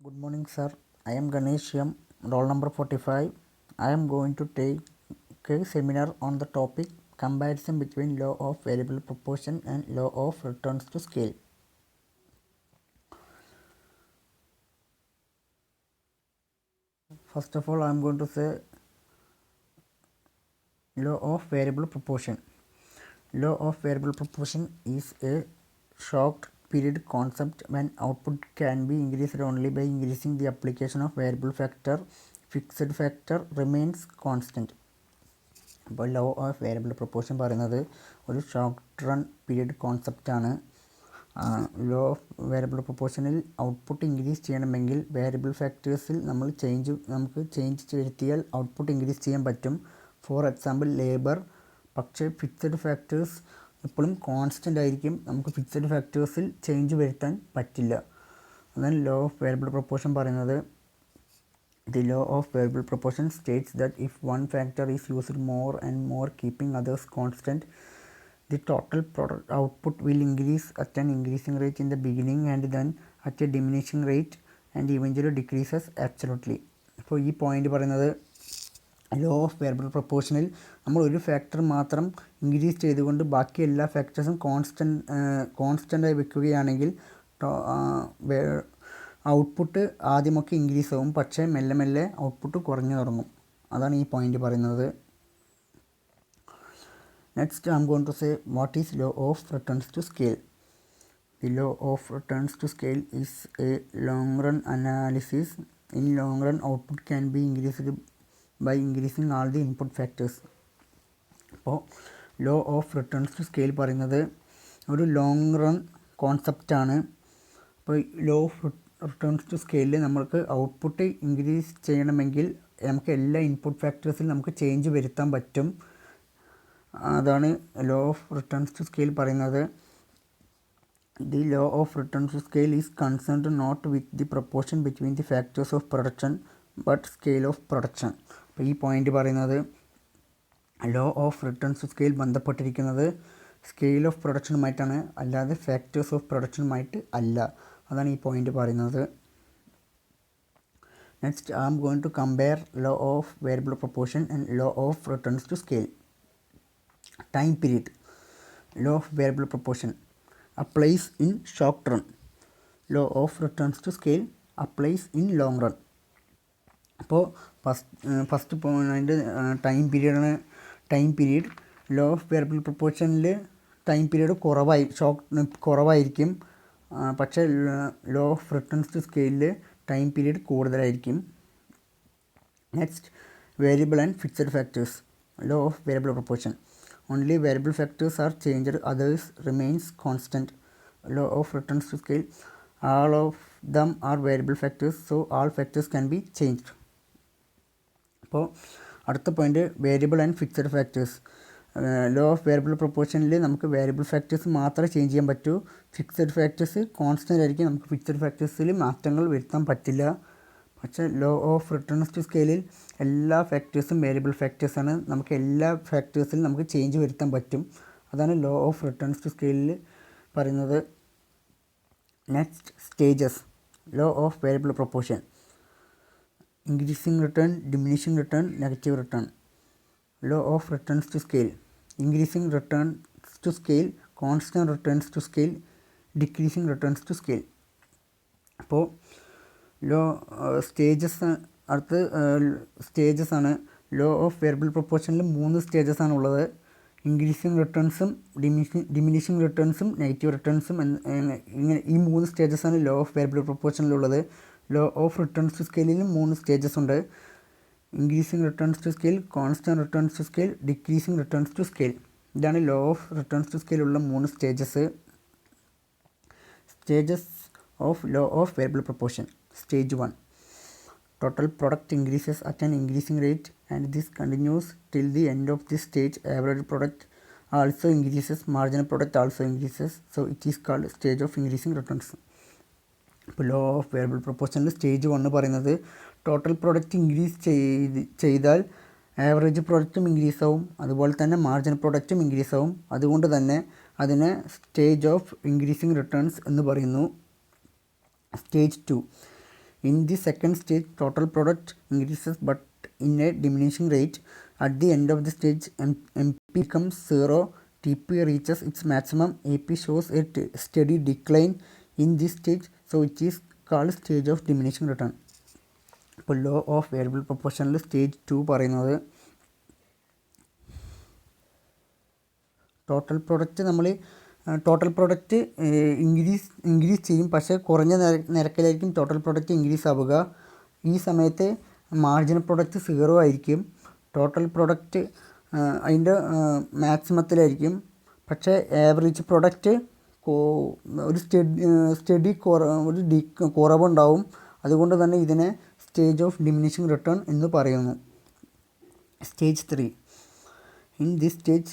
Good morning, sir. I am Ganesh M, roll number 45. I am going to take a seminar on the topic comparison between law of variable proportion and law of returns to scale. First of all, I am going to say law of variable proportion. Law of variable proportion is a short period concept when output can be increased only by increasing the application of variable factor. Fixed factor remains constant. അപ്പോൾ law of variable proportion പറയുന്നത് ഒരു short run period കോൺസെപ്റ്റാണ്. Law of variable പ്രൊപ്പോർഷനിൽ output increase ചെയ്യണമെങ്കിൽ variable ഫാക്ടേഴ്സിൽ നമുക്ക് change വരുത്തിയാൽ output increase ചെയ്യാൻ പറ്റും. For example labour. പക്ഷേ ഫിക്സഡ് ഫാക്ടേഴ്സ് എപ്പോഴും കോൺസ്റ്റൻ്റ് ആയിരിക്കും, നമുക്ക് ഫിക്സഡ് ഫാക്ടേഴ്സിൽ ചേഞ്ച് വരുത്താൻ പറ്റില്ല. അതാണ് ലോ ഓഫ് വേരിയബിൾ പ്രൊപ്പോർഷൻ പറയുന്നത്. The law of variable proportion states that if one factor is used more and more keeping others constant, the total product output will increase at an increasing rate in the beginning and then at a diminishing rate and eventually decreases absolutely. അപ്പോൾ ഈ point പറയുന്നത് law of variable പ്രൊപ്പോർഷനിൽ നമ്മൾ ഒരു factor മാത്രം increase ചെയ്തുകൊണ്ട് ബാക്കി എല്ലാ ഫാക്ടേഴ്സും കോൺസ്റ്റൻ്റായി വെക്കുകയാണെങ്കിൽ ഔട്ട്പുട്ട് ആദ്യമൊക്കെ ഇൻക്രീസ് ആവും, പക്ഷേ മെല്ലെ മെല്ലെ ഔട്ട്പുട്ട് കുറഞ്ഞു തുടങ്ങും. അതാണ് ഈ പോയിൻ്റ് പറയുന്നത്. Next I'm going to say what is law of returns to scale. The law of returns to scale is a long run analysis. In long run output can be increased by increasing all the input factors. അപ്പോൾ law of returns to scale പറയുന്നത് ഒരു long run കോൺസെപ്റ്റാണ്. അപ്പോൾ law of returns to സ്കെയിലിൽ നമുക്ക് output increase ചെയ്യണമെങ്കിൽ നമുക്ക് എല്ലാ input ഫാക്ടേഴ്സിലും നമുക്ക് ചേഞ്ച് വരുത്താൻ പറ്റും. അതാണ് law of returns to scale പറയുന്നത്. The law of returns to scale is concerned not with the proportion between the factors of production but scale of production. അപ്പോൾ ഈ പോയിൻ്റ് പറയുന്നത് law of returns to scale ബന്ധപ്പെട്ടിരിക്കുന്നത് scale of പ്രൊഡക്ഷനുമായിട്ടാണ്, അല്ലാതെ factors of പ്രൊഡക്ഷനുമായിട്ട് അല്ല. അതാണ് ഈ പോയിൻ്റ് പറയുന്നത്. Next I am going to compare law of variable proportion and law of returns to scale. Time period. Law of variable proportion applies in short run. Law of returns to scale applies in long run. അപ്പോൾ first point time പീരീഡാണ്. Time period law of variable പ്രൊപ്പോർഷനിൽ time period കുറവായിരിക്കും, പക്ഷേ law of returns to സ്കെയിലിൽ time period കൂടുതലായിരിക്കും. Next variable and fixed factors. Law of variable proportion only variable factors are changed, others remains constant. Law of returns to scale all of them are variable factors, so all factors can be changed. അപ്പോൾ അടുത്ത point variable and fixed factors. Law of variable പ്രൊപ്പോർഷനിൽ നമുക്ക് variable factors മാത്രമേ change ചെയ്യാൻ പറ്റൂ. Fixed factors constant ആയിരിക്കും, നമുക്ക് fixed ഫാക്ടേഴ്സിൽ മാറ്റങ്ങൾ വരുത്താൻ പറ്റില്ല. പക്ഷേ ലോ ഓഫ് റിട്ടേൺസ് ടു സ്കെയിലിൽ എല്ലാ ഫാക്ടേഴ്സും വേരിയബിൾ ഫാക്ടേഴ്സാണ്, നമുക്ക് എല്ലാ ഫാക്ടേഴ്സിലും നമുക്ക് ചേഞ്ച് വരുത്താൻ പറ്റും. അതാണ് ലോ ഓഫ് റിട്ടേൺസ് ടു സ്കെയിലിൽ പറയുന്നത്. Next stages. Law of variable proportion increasing return, diminishing return, negative return. Law of returns to scale increasing returns to scale, constant returns to scale, decreasing returns to scale. അപ്പോൾ അടുത്ത് stages ആണ്. Law of variable പ്രൊപ്പോർഷനിൽ 3 stages ആണ് ഉള്ളത്. Increasing റിട്ടേൺസും diminishing റിട്ടേൺസും negative റിട്ടേൺസും ഇങ്ങനെ ഈ 3 സ്റ്റേജസാണ് ലോ ഓഫ് വേരിയബിൾ പ്രൊപ്പോർഷനിലുള്ളത്. ലോ ഓഫ് റിട്ടേൺസ് ടു സ്കെയിലിലും 3 സ്റ്റേജസ് ഉണ്ട്. Increasing returns to scale, constant returns to scale, decreasing returns to scale. ഇതാണ് ലോ ഓഫ് റിട്ടേൺസ് ടു സ്കെയിലുള്ള 3 stages. Stages of law of variable proportion. Stage 1 total product increases at an increasing rate and this continues till the end of this stage. Average product also increases, marginal product also increases, so it is called stage of increasing returns. ഇപ്പോൾ law of variable പ്രൊപ്പോർഷനിൽ stage 1 പറയുന്നത് total product increase ചെയ്താൽ average പ്രൊഡക്റ്റും increase ആവും, അതുപോലെ തന്നെ marginal പ്രൊഡക്റ്റും increase ആവും. അതുകൊണ്ട് തന്നെ അതിനെ സ്റ്റേജ് ഓഫ് ഇൻക്രീസിങ് റിട്ടേൺസ് എന്ന് പറയുന്നു. Stage 2 In the second stage, total product increases but in a diminishing rate. At the end of the stage, MP becomes 0, TP reaches its maximum, AP shows a steady decline in this stage, so it is called stage of diminishing return. ഇപ്പോൾ law of variable പ്രൊപ്പോർഷനിൽ stage 2 പറയുന്നത് total product increase ചെയ്യും, പക്ഷേ കുറഞ്ഞ നിരക്കിലായിരിക്കും total product increase ആവുക. ഈ സമയത്ത് marginal product 0 ആയിരിക്കും. Total product അതിൻ്റെ മാക്സിമത്തിലായിരിക്കും, പക്ഷേ ആവറേജ് പ്രൊഡക്റ്റ് ഒരു സ്റ്റഡി കുറവുണ്ടാവും. അതുകൊണ്ട് തന്നെ ഇതിനെ സ്റ്റേജ് ഓഫ് ഡിമിനിഷിംഗ് റിട്ടേൺ എന്ന് പറയുന്നു. Stage 3. In this stage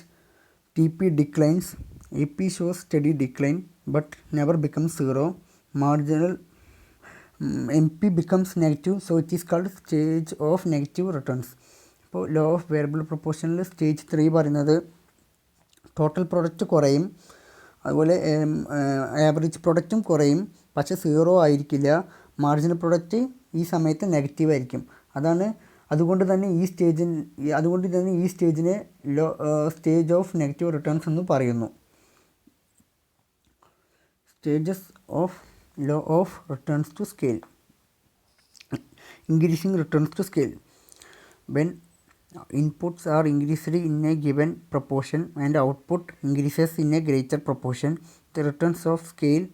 TP declines, AP shows steady decline but never becomes 0. Marginal MP becomes negative, so it is called stage of negative returns. ഇപ്പോൾ law of variable പ്രൊപ്പോർഷനിൽ stage 3 പറയുന്നത് total product കുറയും, അതുപോലെ average പ്രൊഡക്റ്റും കുറയും, പക്ഷേ 0 ആയിരിക്കില്ല. Marginal product ഈ സമയത്ത് negative ആയിരിക്കും. അതുകൊണ്ട് തന്നെ ഈ സ്റ്റേജിനെ സ്റ്റേജ് ഓഫ് നെഗറ്റീവ് റിട്ടേൺസ് എന്ന് പറയുന്നു. Stages of law of returns to scale. Increasing returns to scale. When inputs are increased in a given proportion and output increases in a greater proportion, the returns of scale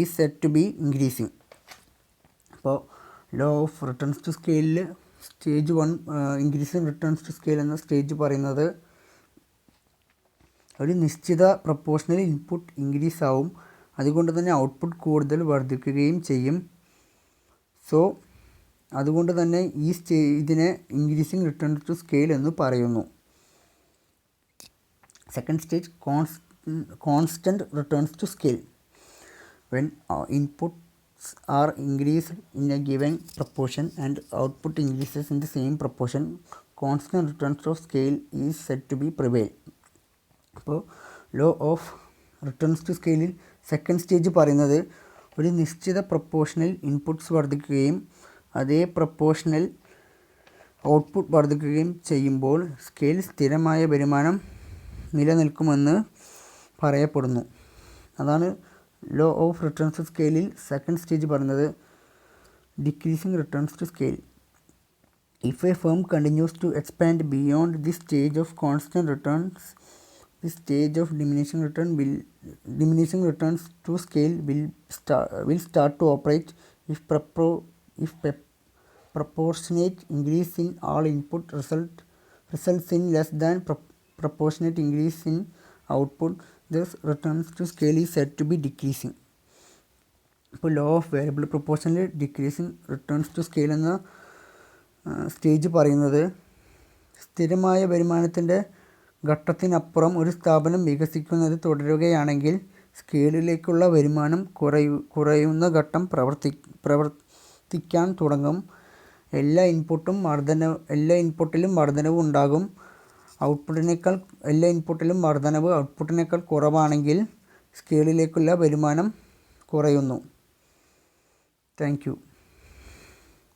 is said to be increasing. അപ്പോൾ law of returns to സ്കെയിലിൽ stage 1 increasing returns to scale എന്ന stage പറയുന്നത് ഒരു നിശ്ചിത proportional input increase ആവും, അതുകൊണ്ട് തന്നെ output കൂടുതൽ വർദ്ധിക്കുകയും ചെയ്യും. അതുകൊണ്ട് തന്നെ ഇതിനെ ഇൻക്രീസിംഗ് റിട്ടേൺ ടു സ്കെയിൽ എന്ന് പറയുന്നു. Second stage constant returns to scale. When inputs are increased in a given proportion and output increases in the same proportion, constant returns to scale is said to be prevail. അപ്പോൾ law of returns to സ്കെയിലിൽ second stage പറയുന്നത് ഒരു നിശ്ചിത പ്രൊപ്പോർഷനിൽ inputs വർദ്ധിക്കുകയും അതേ proportional output വർദ്ധിക്കുകയും ചെയ്യുമ്പോൾ scale സ്ഥിരമായ വരുമാനം നിലനിൽക്കുമെന്ന് പറയപ്പെടുന്നു. അതാണ് ലോ ഓഫ് റിട്ടേൺസ് ടു സ്കെയിലിൽ സെക്കൻഡ് സ്റ്റേജ് പറയുന്നത്. Decreasing returns to scale. If a firm continues to expand beyond the stage of constant returns, the stage of diminishing returns to scale will start to operate. If proportionate increase in all input results in less than proportionate increase in output, thus returns to scale is said to be decreasing. ഇപ്പോൾ law of variable പ്രൊപ്പോർഷനിൽ decreasing returns to scale എന്ന stage പറയുന്നത് സ്ഥിരമായ വരുമാനത്തിൻ്റെ ഘട്ടത്തിനപ്പുറം ഒരു സ്ഥാപനം വികസിക്കുന്നത് തുടരുകയാണെങ്കിൽ സ്കെയിലിലേക്കുള്ള വരുമാനം കുറയുന്ന ഘട്ടം പ്രവർത്തിക്കാൻ തുടങ്ങും. എല്ലാ ഇൻപുട്ടിലും വർധനവ് ഉണ്ടാകും. എല്ലാ ഇൻപുട്ടിലും വർധനവ് ഔട്ട്പുട്ടിനേക്കാൾ കുറവാണെങ്കിൽ സ്കെയിലിലേക്കുള്ള വരുമാനം കുറയുന്നു. Thank you.